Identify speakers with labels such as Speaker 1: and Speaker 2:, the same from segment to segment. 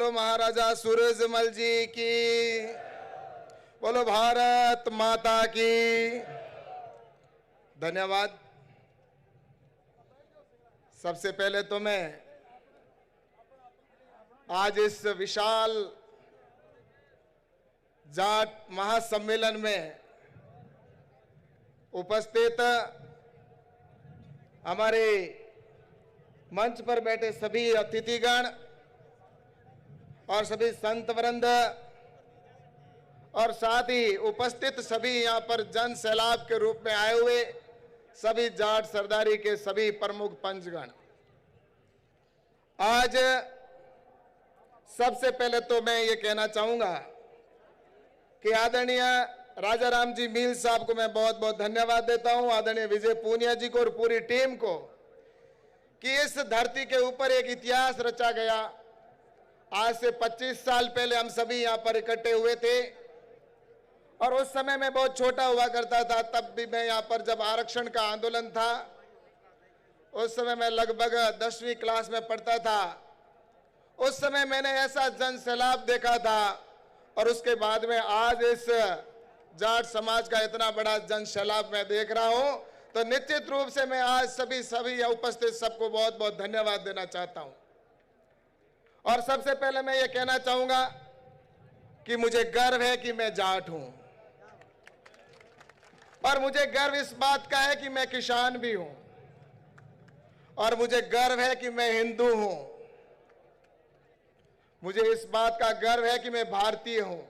Speaker 1: बोलो महाराजा सूरजमल जी की, बोलो भारत माता की। धन्यवाद। सबसे पहले तो मैं आज इस विशाल जाट महासम्मेलन में उपस्थित हमारे मंच पर बैठे सभी अतिथिगण और सभी संत वृंद और साथ ही उपस्थित सभी यहाँ पर जन सैलाब के रूप में आए हुए सभी जाट सरदारी के सभी प्रमुख पंचगण, आज सबसे पहले तो मैं ये कहना चाहूंगा कि आदरणीय राजा राम जी मील साहब को मैं बहुत बहुत धन्यवाद देता हूं, आदरणीय विजय पूनिया जी को और पूरी टीम को, कि इस धरती के ऊपर एक इतिहास रचा गया। आज से 25 साल पहले हम सभी यहाँ पर इकट्ठे हुए थे और उस समय मैं बहुत छोटा हुआ करता था। तब भी मैं यहाँ पर जब आरक्षण का आंदोलन था उस समय मैं लगभग 10वीं क्लास में पढ़ता था। उस समय मैंने ऐसा जन सैलाब देखा था और उसके बाद में आज इस जाट समाज का इतना बड़ा जन सैलाब मैं देख रहा हूं, तो निश्चित रूप से मैं आज सभी उपस्थित सबको बहुत बहुत धन्यवाद देना चाहता हूं। और सबसे पहले मैं ये कहना चाहूंगा कि मुझे गर्व है कि मैं जाट हूं और मुझे गर्व इस बात का है कि मैं किसान भी हूं और मुझे गर्व है कि मैं हिंदू हूं। मुझे इस बात का गर्व है कि मैं भारतीय हूं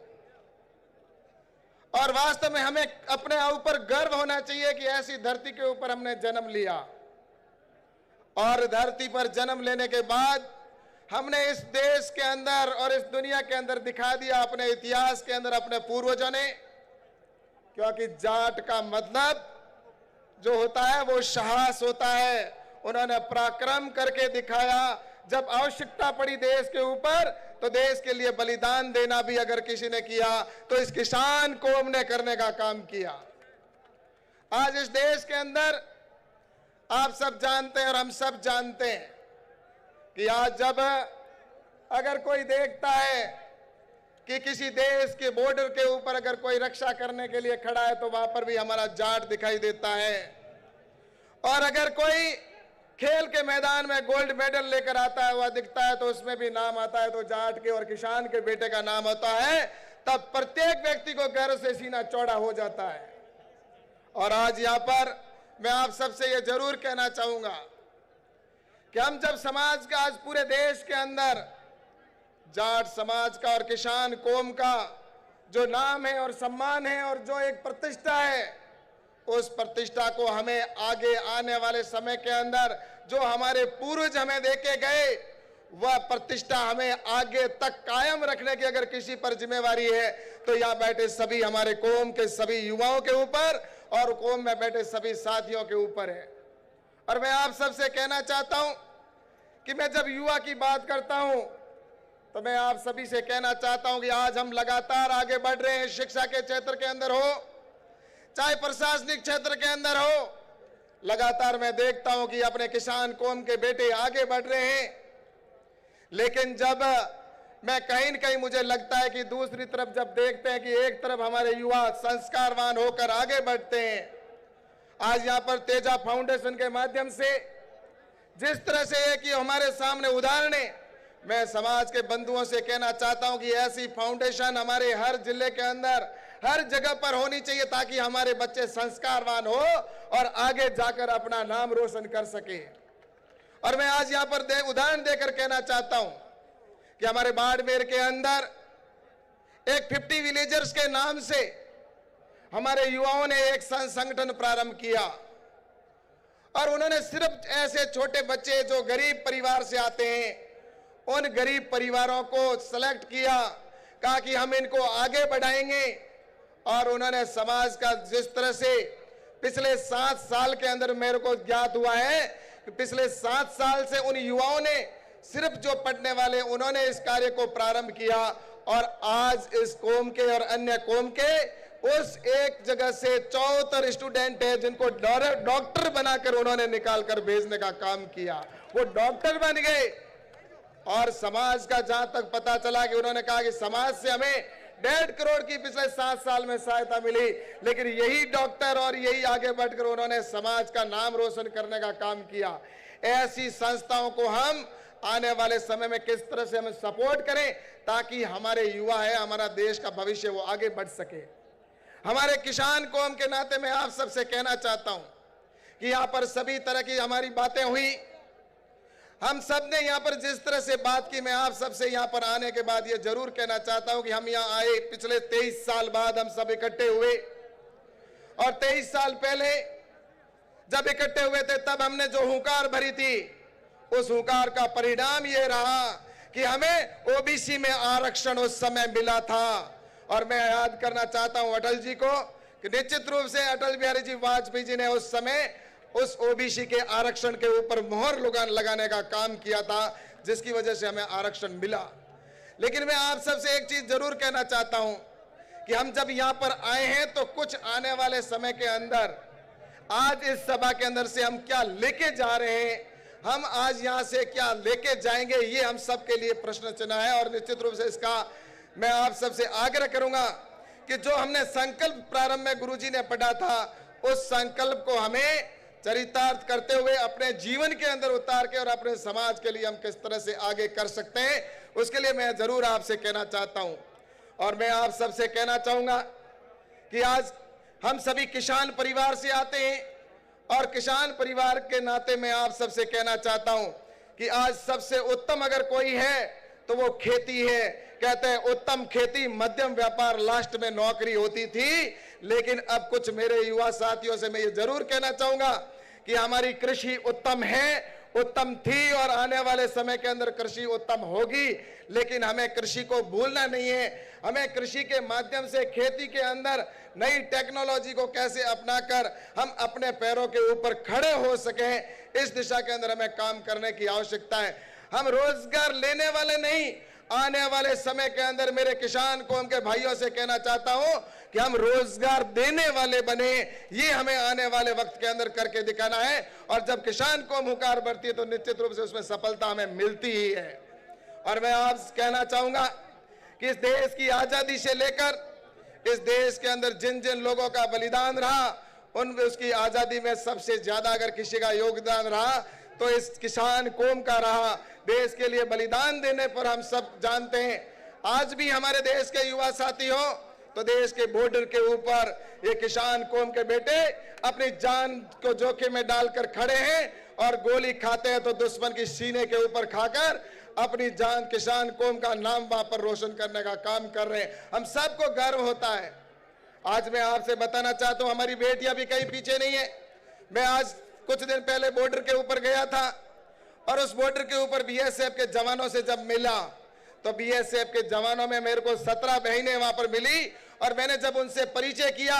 Speaker 1: और वास्तव में हमें अपने ऊपर गर्व होना चाहिए कि ऐसी धरती के ऊपर हमने जन्म लिया और धरती पर जन्म लेने के बाद हमने इस देश के अंदर और इस दुनिया के अंदर दिखा दिया अपने इतिहास के अंदर अपने पूर्वजों ने, क्योंकि जाट का मतलब जो होता है वो साहस होता है। उन्होंने पराक्रम करके दिखाया। जब आवश्यकता पड़ी देश के ऊपर तो देश के लिए बलिदान देना भी अगर किसी ने किया तो इस किसान कौम ने करने का काम किया। आज इस देश के अंदर आप सब जानते हैं और हम सब जानते हैं कि आज जब अगर कोई देखता है कि किसी देश के बॉर्डर के ऊपर अगर कोई रक्षा करने के लिए खड़ा है तो वहां पर भी हमारा जाट दिखाई देता है। और अगर कोई खेल के मैदान में गोल्ड मेडल लेकर आता है, वह दिखता है तो उसमें भी नाम आता है तो जाट के और किसान के बेटे का नाम होता है, तब प्रत्येक व्यक्ति को गर्व से सीना चौड़ा हो जाता है। और आज यहाँ पर मैं आप सबसे ये जरूर कहना चाहूंगा कि हम जब समाज का आज पूरे देश के अंदर जाट समाज का और किसान कौम का जो नाम है और सम्मान है और जो एक प्रतिष्ठा है, उस प्रतिष्ठा को हमें आगे आने वाले समय के अंदर जो हमारे पूर्वज हमें देके गए वह प्रतिष्ठा हमें आगे तक कायम रखने की अगर किसी पर जिम्मेवारी है तो यहाँ बैठे सभी हमारे कौम के सभी युवाओं के ऊपर और कौम में बैठे सभी साथियों के ऊपर है। और मैं आप सबसे कहना चाहता हूं कि मैं जब युवा की बात करता हूं तो मैं आप सभी से कहना चाहता हूं कि आज हम लगातार आगे बढ़ रहे हैं। शिक्षा के क्षेत्र के अंदर हो चाहे प्रशासनिक क्षेत्र के अंदर हो, लगातार मैं देखता हूं कि अपने किसान कौम के बेटे आगे बढ़ रहे हैं। लेकिन जब मैं कहीं न कहीं मुझे लगता है कि दूसरी तरफ जब देखते हैं कि एक तरफ हमारे युवा संस्कारवान होकर आगे बढ़ते हैं, आज यहाँ पर तेजा फाउंडेशन के माध्यम से जिस तरह से एक ये हमारे सामने उदाहरण है, मैं समाज के बंधुओं से कहना चाहता हूं कि ऐसी फाउंडेशन हमारे हर जिले के अंदर हर जगह पर होनी चाहिए ताकि हमारे बच्चे संस्कारवान हो और आगे जाकर अपना नाम रोशन कर सके। और मैं आज यहाँ पर उदाहरण देकर कहना चाहता हूं कि हमारे बाड़मेर के अंदर एक 50 विलेजर्स के नाम से हमारे युवाओं ने एक संगठन प्रारंभ किया और उन्होंने सिर्फ ऐसे छोटे बच्चे जो गरीब परिवार से आते हैं उन गरीब परिवारों को सेलेक्ट किया, कहा कि हम इनको आगे बढ़ाएंगे। और उन्होंने समाज का जिस तरह से पिछले 7 साल के अंदर मेरे को ज्ञात हुआ है कि पिछले 7 साल से उन युवाओं ने सिर्फ जो पढ़ने वाले उन्होंने इस कार्य को प्रारंभ किया और आज इस कौम के और अन्य कौम के उस एक जगह से 74 स्टूडेंट है जिनको डॉक्टर बनाकर उन्होंने निकाल कर भेजने का काम किया। वो डॉक्टर बन गए और समाज का जहां तक पता चला कि उन्होंने कहा कि समाज से हमें 1.5 करोड़ की पिछले 7 साल में सहायता मिली, लेकिन यही डॉक्टर और यही आगे बढ़कर उन्होंने समाज का नाम रोशन करने का काम किया। ऐसी संस्थाओं को हम आने वाले समय में किस तरह से हमें सपोर्ट करें ताकि हमारे युवा है, हमारा देश का भविष्य वो आगे बढ़ सके। हमारे किसान कौम के नाते मैं आप सबसे कहना चाहता हूं कि यहां पर सभी तरह की हमारी बातें हुई, हम सब ने यहां पर जिस तरह से बात की, मैं आप सबसे यहां पर आने के बाद ये जरूर कहना चाहता हूं कि हम यहां आए पिछले 23 साल बाद हम सब इकट्ठे हुए, और 23 साल पहले जब इकट्ठे हुए थे तब हमने जो हुंकार भरी थी, उस हुंकार का परिणाम ये रहा कि हमें ओबीसी में आरक्षण उस समय मिला था। और मैं याद करना चाहता हूं अटल जी को कि निश्चित रूप से अटल बिहारी जी वाजपेयी जी ने उस समय उस ओबीसी के आरक्षण के ऊपर मोहर लगाने का काम किया था, जिसकी वजह से हमें आरक्षण मिला। लेकिन मैं आप सबसे एक चीज जरूर कहना चाहता हूं कि हम जब यहां पर आए हैं तो कुछ आने वाले समय के अंदर, आज इस सभा के अंदर से हम क्या लेके जा रहे हैं, हम आज यहां से क्या लेके जाएंगे, ये हम सबके लिए प्रश्न चिन्ह है। और निश्चित रूप से इसका मैं आप सबसे आग्रह करूंगा कि जो हमने संकल्प प्रारंभ में गुरुजी ने पढ़ा था, उस संकल्प को हमें चरितार्थ करते हुए अपने जीवन के अंदर उतार के और अपने समाज के लिए हम किस तरह से आगे कर सकते हैं, उसके लिए मैं जरूर आपसे कहना चाहता हूं। और मैं आप सबसे कहना चाहूंगा कि आज हम सभी किसान परिवार से आते हैं, और किसान परिवार के नाते मैं आप सबसे कहना चाहता हूं कि आज सबसे उत्तम अगर कोई है तो वो खेती है। कहते हैं उत्तम खेती मध्यम व्यापार लास्ट में नौकरी होती थी, लेकिन अब कुछ मेरे युवा साथियों से मैं ये जरूर कहना चाहूंगा कि हमारी कृषि उत्तम है, उत्तम थी, और आने वाले समय के अंदर कृषि उत्तम होगी। लेकिन हमें कृषि को भूलना नहीं है, हमें कृषि के माध्यम से खेती के अंदर नई टेक्नोलॉजी को कैसे अपनाकर हम अपने पैरों के ऊपर खड़े हो सके, इस दिशा के अंदर हमें काम करने की आवश्यकता है। हम रोजगार लेने वाले नहीं, आने वाले समय के अंदर मेरे किसान कौम के भाइयों से कहना चाहता हूं कि हम रोजगार देने वाले बने, ये हमें आने वाले वक्त के अंदर करके दिखाना है। और जब किसान कौम हुंकार बढ़ती है तो निश्चित रूप से उसमें सफलता हमें मिलती ही है। और मैं आप कहना चाहूंगा कि इस देश की आजादी से लेकर इस देश के अंदर जिन जिन लोगों का बलिदान रहा, उन उसकी आजादी में सबसे ज्यादा अगर किसी का योगदान रहा तो इस किसान कौम का रहा। देश के लिए बलिदान देने पर हम सब जानते हैं। आज भी हमारे देश के युवा साथी हो तो देश के बॉर्डर के ऊपर ये किसान कौम के बेटे अपनी जान को जोखिम में डालकर खड़े हैं, और गोली खाते हैं तो दुश्मन की सीने के ऊपर खाकर अपनी जान किसान कौम का नाम वहां पर रोशन करने का काम कर रहे हैं। हम सबको गर्व होता है। आज मैं आपसे बताना चाहता हूं हमारी बेटियां भी कहीं पीछे नहीं है। मैं आज कुछ दिन पहले बॉर्डर के ऊपर गया था, और उस बॉर्डर के ऊपर बीएसएफ के जवानों से जब मिला तो बीएसएफ के जवानों में मेरे को 17 बहनें वहां पर मिली, और मैंने जब उनसे परिचय किया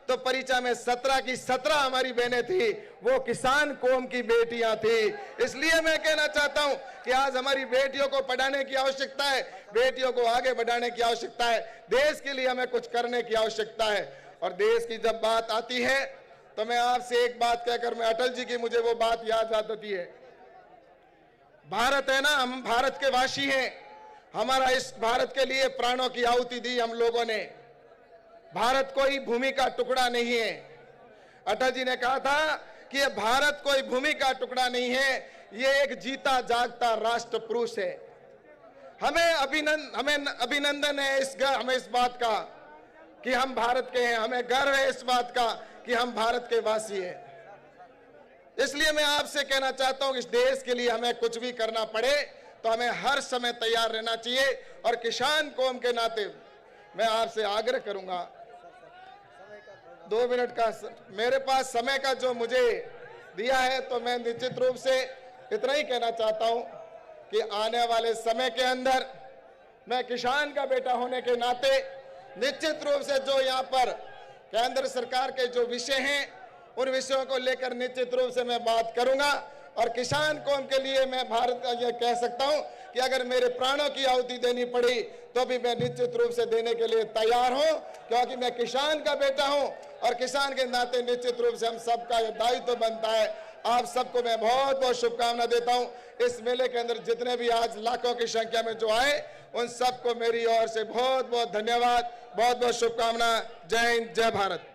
Speaker 1: तो परिचय में 17 की 17 हमारी बहनें थी, वो किसान कौम की बेटियां थी। इसलिए मैं कहना चाहता हूं कि आज हमारी बेटियों को पढ़ाने की आवश्यकता है, बेटियों को आगे बढ़ाने की आवश्यकता है, देश के लिए हमें कुछ करने की आवश्यकता है। और देश की जब बात आती है तो मैं आपसे एक बात कहकर मैं अटल जी की मुझे वो बात याद आती है। भारत है ना, हम भारत के वासी हैं, हमारा इस भारत के लिए प्राणों की आहुति दी हम लोगों ने। भारत कोई भूमि का टुकड़ा नहीं है। अटल जी ने कहा था कि ये भारत कोई भूमि का टुकड़ा नहीं है, ये एक जीता जागता राष्ट्र पुरुष है। हमें अभिनंदन है हमें इस बात का कि हम भारत के हैं, हमें गर्व है इस बात का कि हम भारत के वासी हैं। इसलिए मैं आपसे कहना चाहता हूं कि इस देश के लिए हमें कुछ भी करना पड़े तो हमें हर समय तैयार रहना चाहिए। और किसान कौम के नाते मैं आपसे आग्रह करूंगा, 2 मिनट का मेरे पास समय का जो मुझे दिया है, तो मैं निश्चित रूप से इतना ही कहना चाहता हूं कि आने वाले समय के अंदर मैं किसान का बेटा होने के नाते निश्चित रूप से जो यहाँ पर केंद्र सरकार के जो विषय हैं उन विषयों को लेकर निश्चित रूप से मैं बात करूंगा। और किसान कौम के लिए मैं भारत का यह कह सकता हूं कि अगर मेरे प्राणों की आहुति देनी पड़ी तो भी मैं निश्चित रूप से देने के लिए तैयार हूं, क्योंकि मैं किसान का बेटा हूं। और किसान के नाते निश्चित रूप से हम सबका यह दायित्व बनता है आप सबको मैं बहुत बहुत शुभकामना देता हूं। इस मेले के अंदर जितने भी आज लाखों की संख्या में जो आए, उन सबको मेरी ओर से बहुत बहुत धन्यवाद, बहुत बहुत शुभकामना। जय हिंद, जय भारत।